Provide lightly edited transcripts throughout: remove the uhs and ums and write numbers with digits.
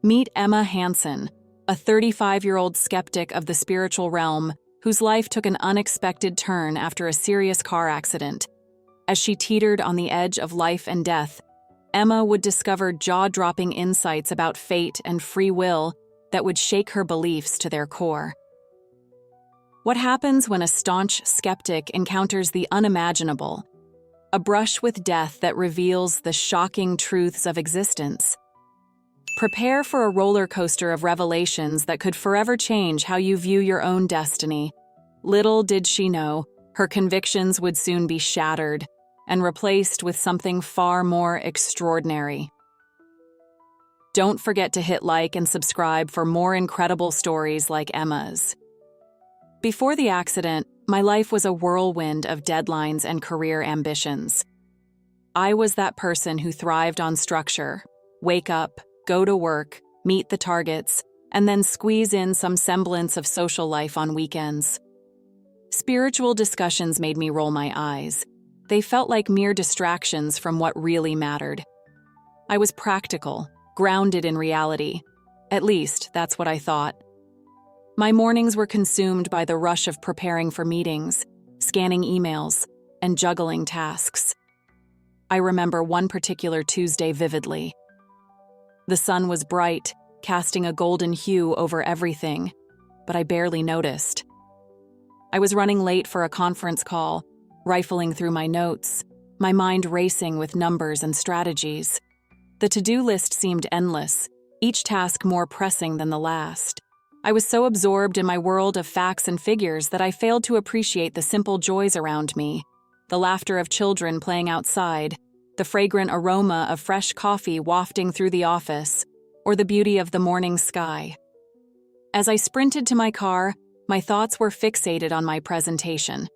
Meet Emma Hansen, a 35-year-old skeptic of the spiritual realm whose life took an unexpected turn after a serious car accident. As she teetered on the edge of life and death, Emma would discover jaw-dropping insights about fate and free will that would shake her beliefs to their core. What happens when a staunch skeptic encounters the unimaginable? A brush with death that reveals the shocking truths of existence. Prepare for a roller coaster of revelations that could forever change how you view your own destiny. Little did she know, her convictions would soon be shattered and replaced with something far more extraordinary. Don't forget to hit like and subscribe for more incredible stories like Emma's. Before the accident, my life was a whirlwind of deadlines and career ambitions. I was that person who thrived on structure: wake up, go to work, meet the targets, and then squeeze in some semblance of social life on weekends. Spiritual discussions made me roll my eyes. They felt like mere distractions from what really mattered. I was practical, grounded in reality. At least, that's what I thought. My mornings were consumed by the rush of preparing for meetings, scanning emails, and juggling tasks. I remember one particular Tuesday vividly. The sun was bright, casting a golden hue over everything, but I barely noticed. I was running late for a conference call, rifling through my notes, my mind racing with numbers and strategies. The to-do list seemed endless, each task more pressing than the last. I was so absorbed in my world of facts and figures that I failed to appreciate the simple joys around me: the laughter of children playing outside, the fragrant aroma of fresh coffee wafting through the office, or the beauty of the morning sky. As I sprinted to my car, my thoughts were fixated on my presentation.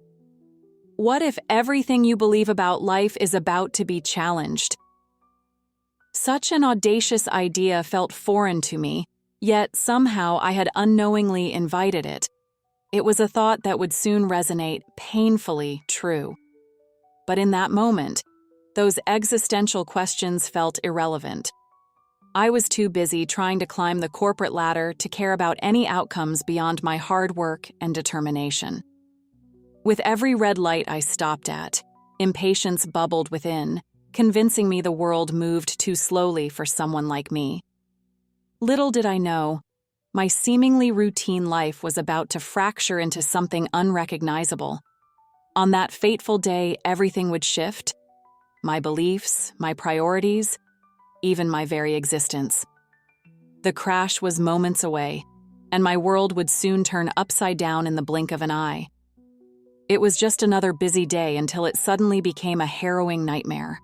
What if everything you believe about life is about to be challenged? Such an audacious idea felt foreign to me, yet somehow I had unknowingly invited it. It was a thought that would soon resonate, painfully true. But in that moment, those existential questions felt irrelevant. I was too busy trying to climb the corporate ladder to care about any outcomes beyond my hard work and determination. With every red light I stopped at, impatience bubbled within, convincing me the world moved too slowly for someone like me. Little did I know, my seemingly routine life was about to fracture into something unrecognizable. On that fateful day, everything would shift: my beliefs, my priorities, even my very existence. The crash was moments away, and my world would soon turn upside down in the blink of an eye. It was just another busy day until it suddenly became a harrowing nightmare.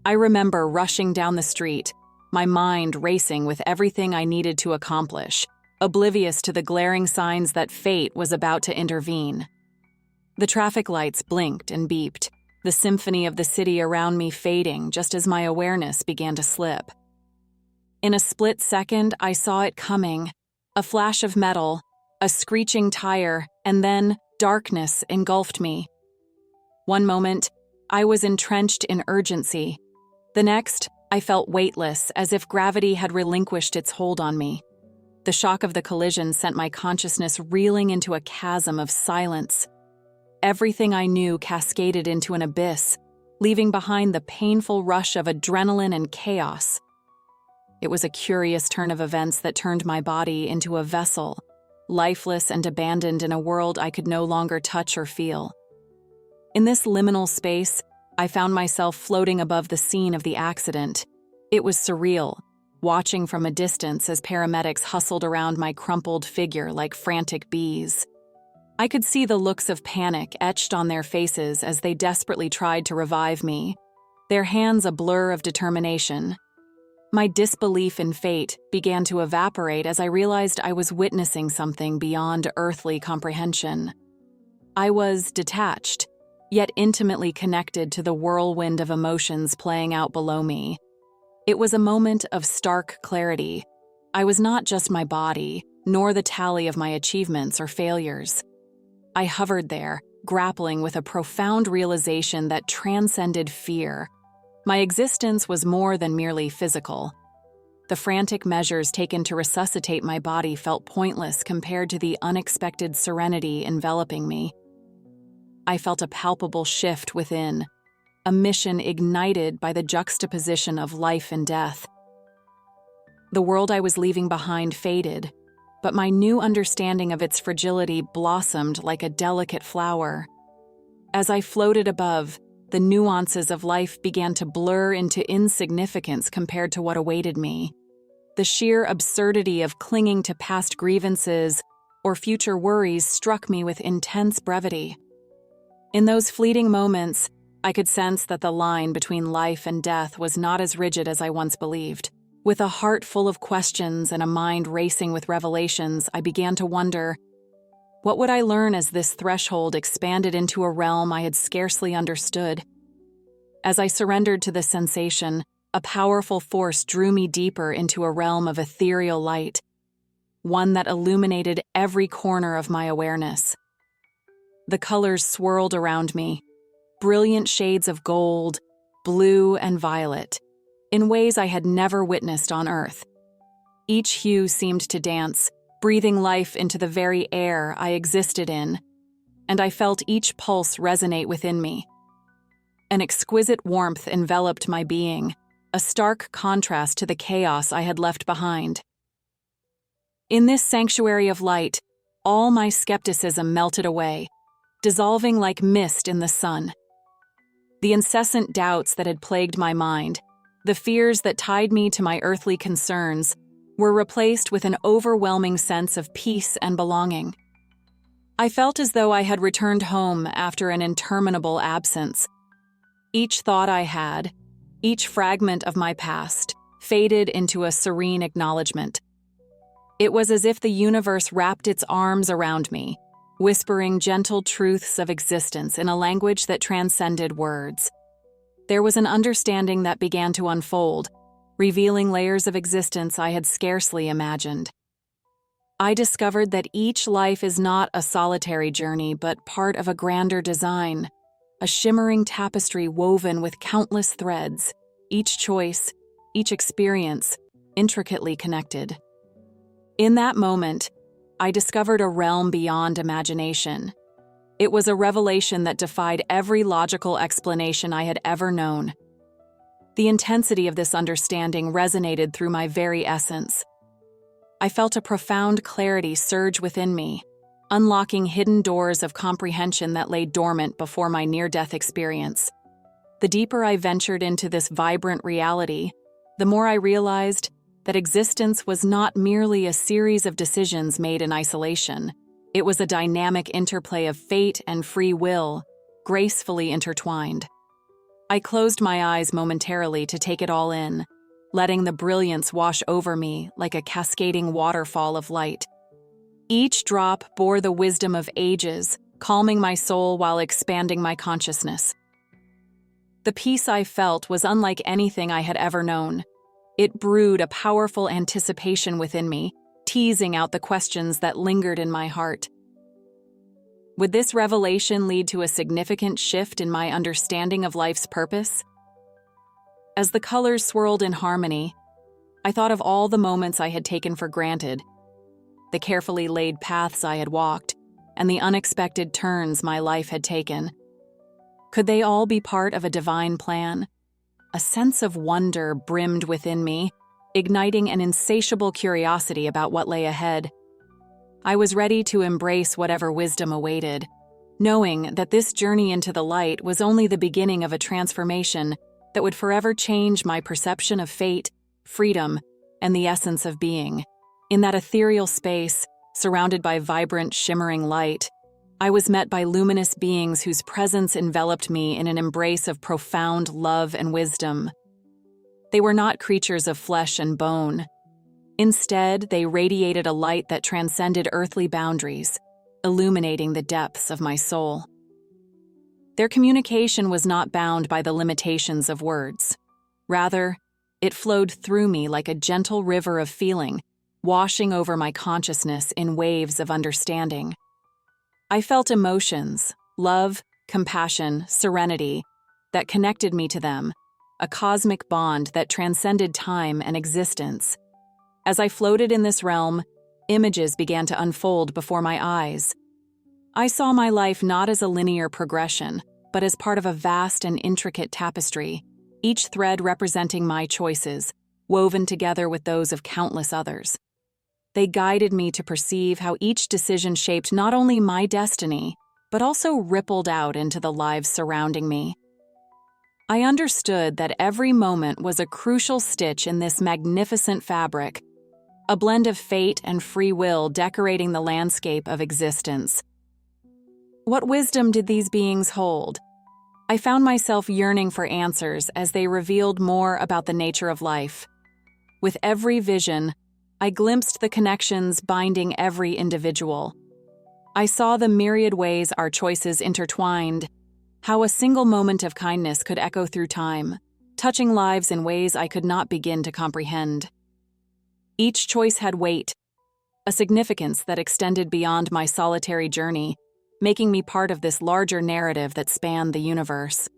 I remember rushing down the street, my mind racing with everything I needed to accomplish, oblivious to the glaring signs that fate was about to intervene. The traffic lights blinked and beeped, the symphony of the city around me fading just as my awareness began to slip. In a split second, I saw it coming: a flash of metal, a screeching tire, and then darkness engulfed me. One moment, I was entrenched in urgency. The next, I felt weightless, as if gravity had relinquished its hold on me. The shock of the collision sent my consciousness reeling into a chasm of silence. Everything I knew cascaded into an abyss, leaving behind the painful rush of adrenaline and chaos. It was a curious turn of events that turned my body into a vessel, lifeless and abandoned in a world I could no longer touch or feel. In this liminal space, I found myself floating above the scene of the accident. It was surreal, watching from a distance as paramedics hustled around my crumpled figure like frantic bees. I could see the looks of panic etched on their faces as they desperately tried to revive me, their hands a blur of determination. My disbelief in fate began to evaporate as I realized I was witnessing something beyond earthly comprehension. I was detached, yet intimately connected to the whirlwind of emotions playing out below me. It was a moment of stark clarity. I was not just my body, nor the tally of my achievements or failures. I hovered there, grappling with a profound realization that transcended fear. My existence was more than merely physical. The frantic measures taken to resuscitate my body felt pointless compared to the unexpected serenity enveloping me. I felt a palpable shift within, a mission ignited by the juxtaposition of life and death. The world I was leaving behind faded, but my new understanding of its fragility blossomed like a delicate flower. As I floated above, the nuances of life began to blur into insignificance compared to what awaited me. The sheer absurdity of clinging to past grievances or future worries struck me with intense brevity. In those fleeting moments, I could sense that the line between life and death was not as rigid as I once believed. With a heart full of questions and a mind racing with revelations, I began to wonder, what would I learn as this threshold expanded into a realm I had scarcely understood? As I surrendered to this sensation, a powerful force drew me deeper into a realm of ethereal light, one that illuminated every corner of my awareness. The colors swirled around me, brilliant shades of gold, blue, and violet, in ways I had never witnessed on Earth. Each hue seemed to dance, breathing life into the very air I existed in, and I felt each pulse resonate within me. An exquisite warmth enveloped my being, a stark contrast to the chaos I had left behind. In this sanctuary of light, all my skepticism melted away, dissolving like mist in the sun. The incessant doubts that had plagued my mind, the fears that tied me to my earthly concerns, were replaced with an overwhelming sense of peace and belonging. I felt as though I had returned home after an interminable absence. Each thought I had, each fragment of my past, faded into a serene acknowledgement. It was as if the universe wrapped its arms around me, whispering gentle truths of existence in a language that transcended words. There was an understanding that began to unfold, revealing layers of existence I had scarcely imagined. I discovered that each life is not a solitary journey, but part of a grander design, a shimmering tapestry woven with countless threads, each choice, each experience, intricately connected. In that moment, I discovered a realm beyond imagination. It was a revelation that defied every logical explanation I had ever known. The intensity of this understanding resonated through my very essence. I felt a profound clarity surge within me, unlocking hidden doors of comprehension that lay dormant before my near-death experience. The deeper I ventured into this vibrant reality, the more I realized that existence was not merely a series of decisions made in isolation. It was a dynamic interplay of fate and free will, gracefully intertwined. I closed my eyes momentarily to take it all in, letting the brilliance wash over me like a cascading waterfall of light. Each drop bore the wisdom of ages, calming my soul while expanding my consciousness. The peace I felt was unlike anything I had ever known. It brewed a powerful anticipation within me, teasing out the questions that lingered in my heart. Would this revelation lead to a significant shift in my understanding of life's purpose? As the colors swirled in harmony, I thought of all the moments I had taken for granted, the carefully laid paths I had walked, and the unexpected turns my life had taken. Could they all be part of a divine plan? A sense of wonder brimmed within me, igniting an insatiable curiosity about what lay ahead. I was ready to embrace whatever wisdom awaited, knowing that this journey into the light was only the beginning of a transformation that would forever change my perception of fate, freedom, and the essence of being. In that ethereal space, surrounded by vibrant, shimmering light, I was met by luminous beings whose presence enveloped me in an embrace of profound love and wisdom. They were not creatures of flesh and bone. Instead, they radiated a light that transcended earthly boundaries, illuminating the depths of my soul. Their communication was not bound by the limitations of words. Rather, it flowed through me like a gentle river of feeling, washing over my consciousness in waves of understanding. I felt emotions, love, compassion, serenity, that connected me to them, a cosmic bond that transcended time and existence. As I floated in this realm, images began to unfold before my eyes. I saw my life not as a linear progression, but as part of a vast and intricate tapestry, each thread representing my choices, woven together with those of countless others. They guided me to perceive how each decision shaped not only my destiny, but also rippled out into the lives surrounding me. I understood that every moment was a crucial stitch in this magnificent fabric, a blend of fate and free will decorating the landscape of existence. What wisdom did these beings hold? I found myself yearning for answers as they revealed more about the nature of life. With every vision, I glimpsed the connections binding every individual. I saw the myriad ways our choices intertwined, how a single moment of kindness could echo through time, touching lives in ways I could not begin to comprehend. Each choice had weight, a significance that extended beyond my solitary journey, making me part of this larger narrative that spanned the universe.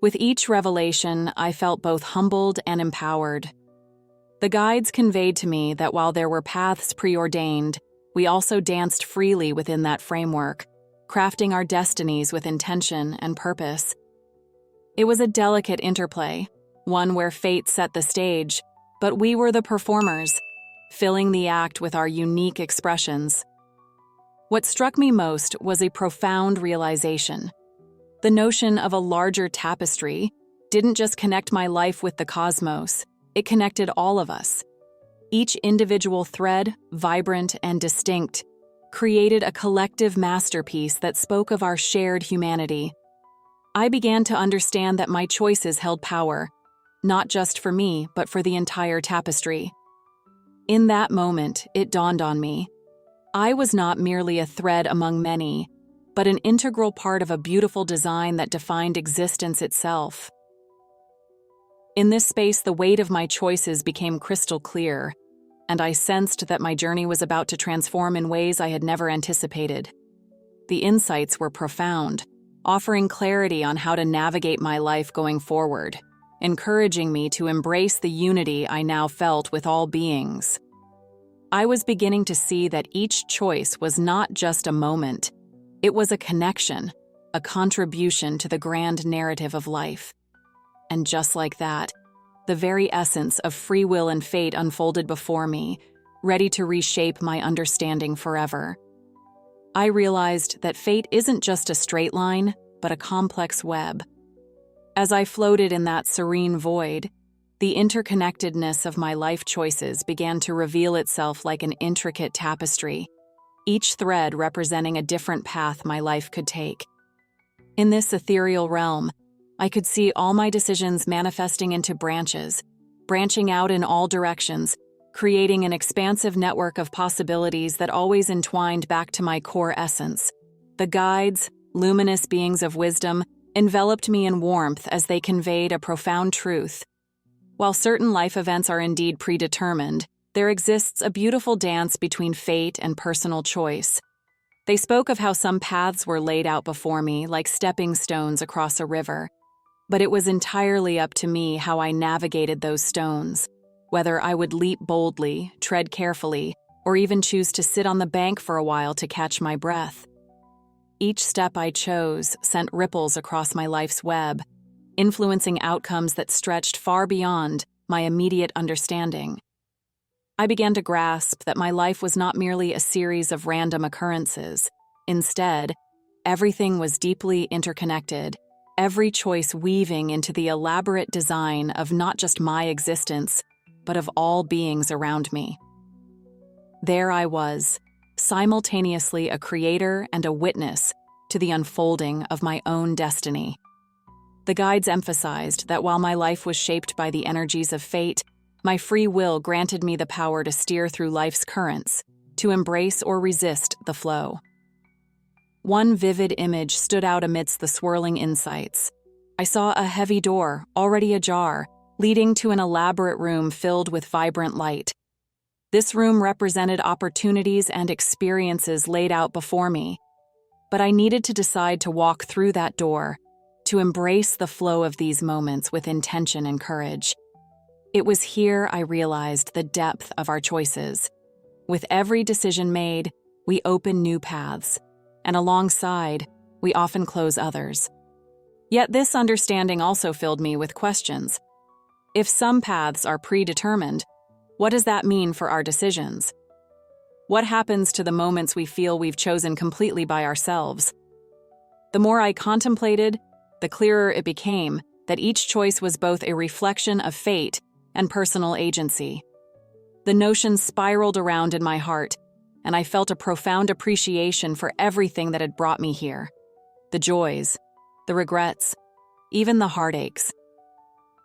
With each revelation, I felt both humbled and empowered. The guides conveyed to me that while there were paths preordained, we also danced freely within that framework, crafting our destinies with intention and purpose. It was a delicate interplay, one where fate set the stage, but we were the performers, filling the act with our unique expressions. What struck me most was a profound realization. The notion of a larger tapestry didn't just connect my life with the cosmos, it connected all of us. Each individual thread, vibrant and distinct, created a collective masterpiece that spoke of our shared humanity. I began to understand that my choices held power, not just for me, but for the entire tapestry. In that moment, it dawned on me. I was not merely a thread among many, but an integral part of a beautiful design that defined existence itself. In this space, the weight of my choices became crystal clear, and I sensed that my journey was about to transform in ways I had never anticipated. The insights were profound, offering clarity on how to navigate my life going forward, encouraging me to embrace the unity I now felt with all beings. I was beginning to see that each choice was not just a moment. It was a connection, a contribution to the grand narrative of life. And just like that, the very essence of free will and fate unfolded before me, ready to reshape my understanding forever. I realized that fate isn't just a straight line, but a complex web. As I floated in that serene void, the interconnectedness of my life choices began to reveal itself like an intricate tapestry, each thread representing a different path my life could take. In this ethereal realm, I could see all my decisions manifesting into branches, branching out in all directions, creating an expansive network of possibilities that always entwined back to my core essence. The guides, luminous beings of wisdom, enveloped me in warmth as they conveyed a profound truth. While certain life events are indeed predetermined, there exists a beautiful dance between fate and personal choice. They spoke of how some paths were laid out before me like stepping stones across a river, but it was entirely up to me how I navigated those stones, whether I would leap boldly, tread carefully, or even choose to sit on the bank for a while to catch my breath. Each step I chose sent ripples across my life's web, influencing outcomes that stretched far beyond my immediate understanding. I began to grasp that my life was not merely a series of random occurrences. Instead, everything was deeply interconnected, every choice weaving into the elaborate design of not just my existence, but of all beings around me. There I was, simultaneously a creator and a witness to the unfolding of my own destiny. The guides emphasized that while my life was shaped by the energies of fate, my free will granted me the power to steer through life's currents, to embrace or resist the flow. One vivid image stood out amidst the swirling insights. I saw a heavy door, already ajar, leading to an elaborate room filled with vibrant light. This room represented opportunities and experiences laid out before me, but I needed to decide to walk through that door, to embrace the flow of these moments with intention and courage. It was here I realized the depth of our choices. With every decision made, we open new paths, and alongside, we often close others. Yet this understanding also filled me with questions. If some paths are predetermined, what does that mean for our decisions? What happens to the moments we feel we've chosen completely by ourselves? The more I contemplated, the clearer it became that each choice was both a reflection of fate and personal agency. The notion spiraled around in my heart, and I felt a profound appreciation for everything that had brought me here. The joys, the regrets, even the heartaches.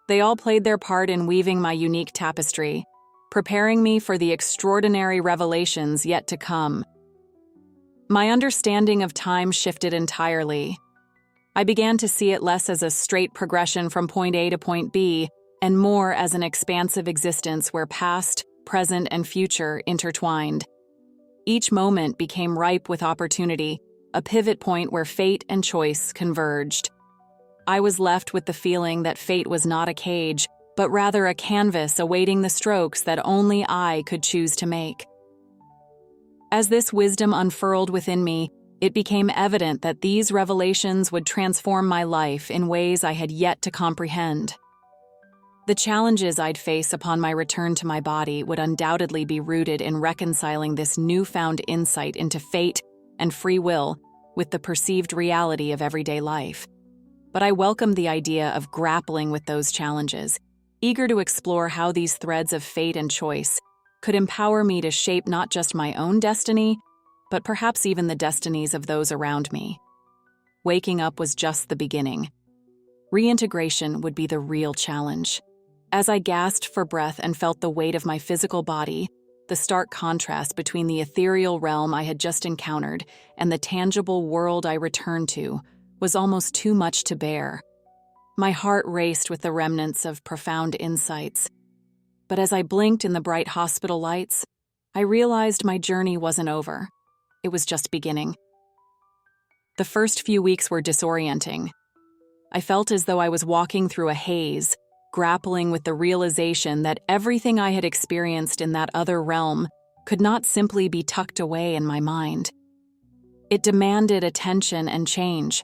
They all played their part in weaving my unique tapestry, preparing me for the extraordinary revelations yet to come. My understanding of time shifted entirely. I began to see it less as a straight progression from point A to point B, and more as an expansive existence where past, present, and future intertwined. Each moment became ripe with opportunity, a pivot point where fate and choice converged. I was left with the feeling that fate was not a cage, but rather a canvas awaiting the strokes that only I could choose to make. As this wisdom unfurled within me, it became evident that these revelations would transform my life in ways I had yet to comprehend. The challenges I'd face upon my return to my body would undoubtedly be rooted in reconciling this newfound insight into fate and free will with the perceived reality of everyday life. But I welcomed the idea of grappling with those challenges, eager to explore how these threads of fate and choice could empower me to shape not just my own destiny, but perhaps even the destinies of those around me. Waking up was just the beginning. Reintegration would be the real challenge. As I gasped for breath and felt the weight of my physical body, the stark contrast between the ethereal realm I had just encountered and the tangible world I returned to was almost too much to bear. My heart raced with the remnants of profound insights. But as I blinked in the bright hospital lights, I realized my journey wasn't over. It was just beginning. The first few weeks were disorienting. I felt as though I was walking through a haze, grappling with the realization that everything I had experienced in that other realm could not simply be tucked away in my mind. It demanded attention and change.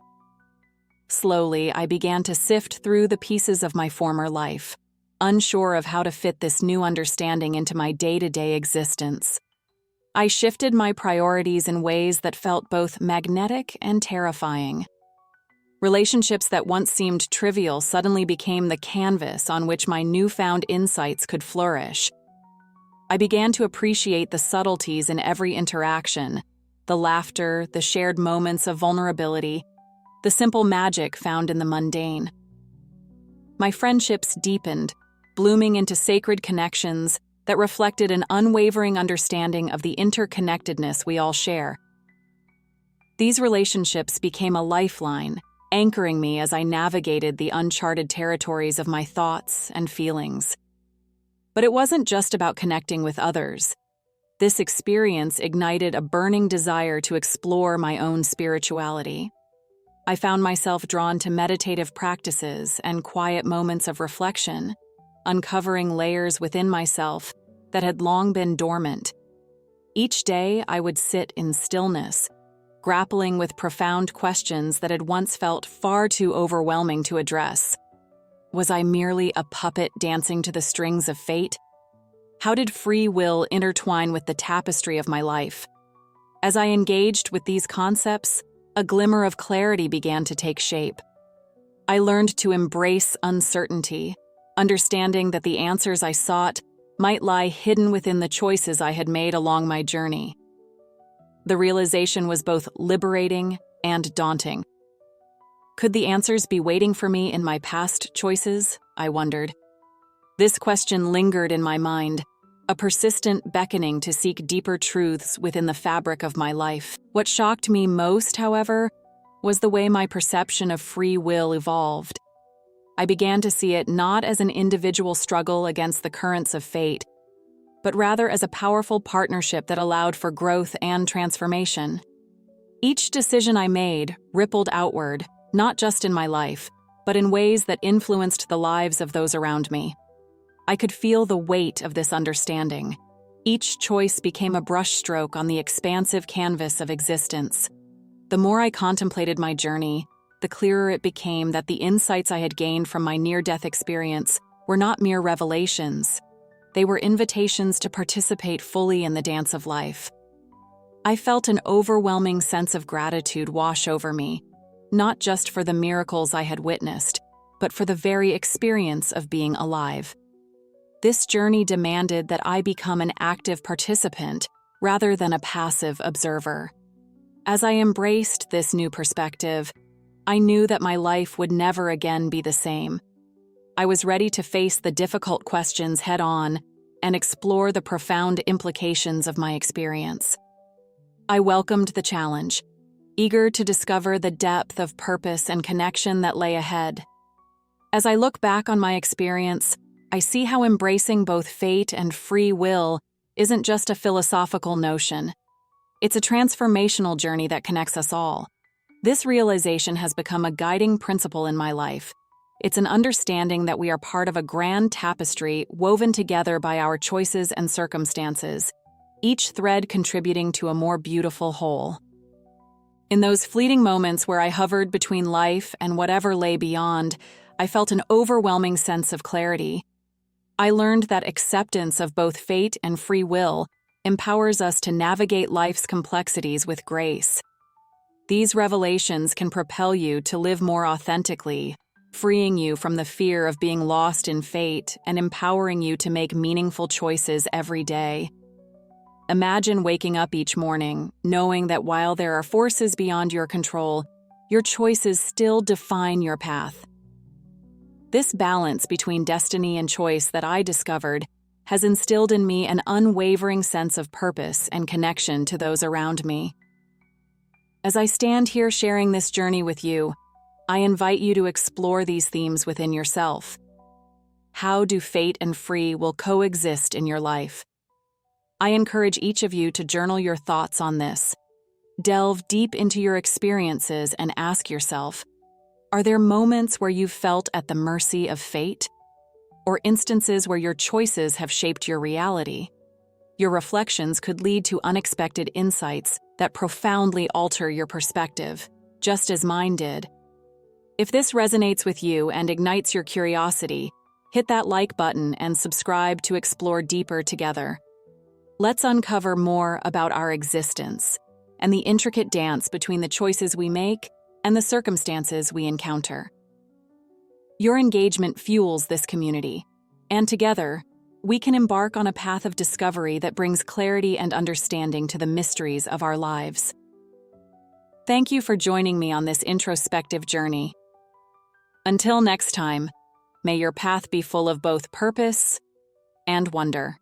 Slowly, I began to sift through the pieces of my former life, unsure of how to fit this new understanding into my day-to-day existence. I shifted my priorities in ways that felt both magnetic and terrifying. Relationships that once seemed trivial suddenly became the canvas on which my newfound insights could flourish. I began to appreciate the subtleties in every interaction, the laughter, the shared moments of vulnerability, the simple magic found in the mundane. My friendships deepened, blooming into sacred connections that reflected an unwavering understanding of the interconnectedness we all share. These relationships became a lifeline, anchoring me as I navigated the uncharted territories of my thoughts and feelings. But it wasn't just about connecting with others. This experience ignited a burning desire to explore my own spirituality. I found myself drawn to meditative practices and quiet moments of reflection, uncovering layers within myself that had long been dormant. Each day, I would sit in stillness, grappling with profound questions that had once felt far too overwhelming to address. Was I merely a puppet dancing to the strings of fate? How did free will intertwine with the tapestry of my life? As I engaged with these concepts, a glimmer of clarity began to take shape. I learned to embrace uncertainty, understanding that the answers I sought might lie hidden within the choices I had made along my journey. The realization was both liberating and daunting. Could the answers be waiting for me in my past choices? I wondered. This question lingered in my mind, a persistent beckoning to seek deeper truths within the fabric of my life. What shocked me most, however, was the way my perception of free will evolved. I began to see it not as an individual struggle against the currents of fate, but rather as a powerful partnership that allowed for growth and transformation. Each decision I made rippled outward, not just in my life, but in ways that influenced the lives of those around me. I could feel the weight of this understanding. Each choice became a brushstroke on the expansive canvas of existence. The more I contemplated my journey, the clearer it became that the insights I had gained from my near-death experience were not mere revelations. They were invitations to participate fully in the dance of life. I felt an overwhelming sense of gratitude wash over me, not just for the miracles I had witnessed, but for the very experience of being alive. This journey demanded that I become an active participant rather than a passive observer. As I embraced this new perspective, I knew that my life would never again be the same. I was ready to face the difficult questions head-on and explore the profound implications of my experience. I welcomed the challenge, eager to discover the depth of purpose and connection that lay ahead. As I look back on my experience, I see how embracing both fate and free will isn't just a philosophical notion. It's a transformational journey that connects us all. This realization has become a guiding principle in my life. It's an understanding that we are part of a grand tapestry woven together by our choices and circumstances, each thread contributing to a more beautiful whole. In those fleeting moments where I hovered between life and whatever lay beyond, I felt an overwhelming sense of clarity. I learned that acceptance of both fate and free will empowers us to navigate life's complexities with grace. These revelations can propel you to live more authentically, freeing you from the fear of being lost in fate and empowering you to make meaningful choices every day. Imagine waking up each morning, knowing that while there are forces beyond your control, your choices still define your path. This balance between destiny and choice that I discovered has instilled in me an unwavering sense of purpose and connection to those around me. As I stand here sharing this journey with you, I invite you to explore these themes within yourself. How do fate and free will coexist in your life? I encourage each of you to journal your thoughts on this. Delve deep into your experiences and ask yourself, are there moments where you've felt at the mercy of fate? Or instances where your choices have shaped your reality? Your reflections could lead to unexpected insights that profoundly alter your perspective, just as mine did. If this resonates with you and ignites your curiosity, hit that like button and subscribe to explore deeper together. Let's uncover more about our existence and the intricate dance between the choices we make and the circumstances we encounter. Your engagement fuels this community, and together, we can embark on a path of discovery that brings clarity and understanding to the mysteries of our lives. Thank you for joining me on this introspective journey. Until next time, may your path be full of both purpose and wonder.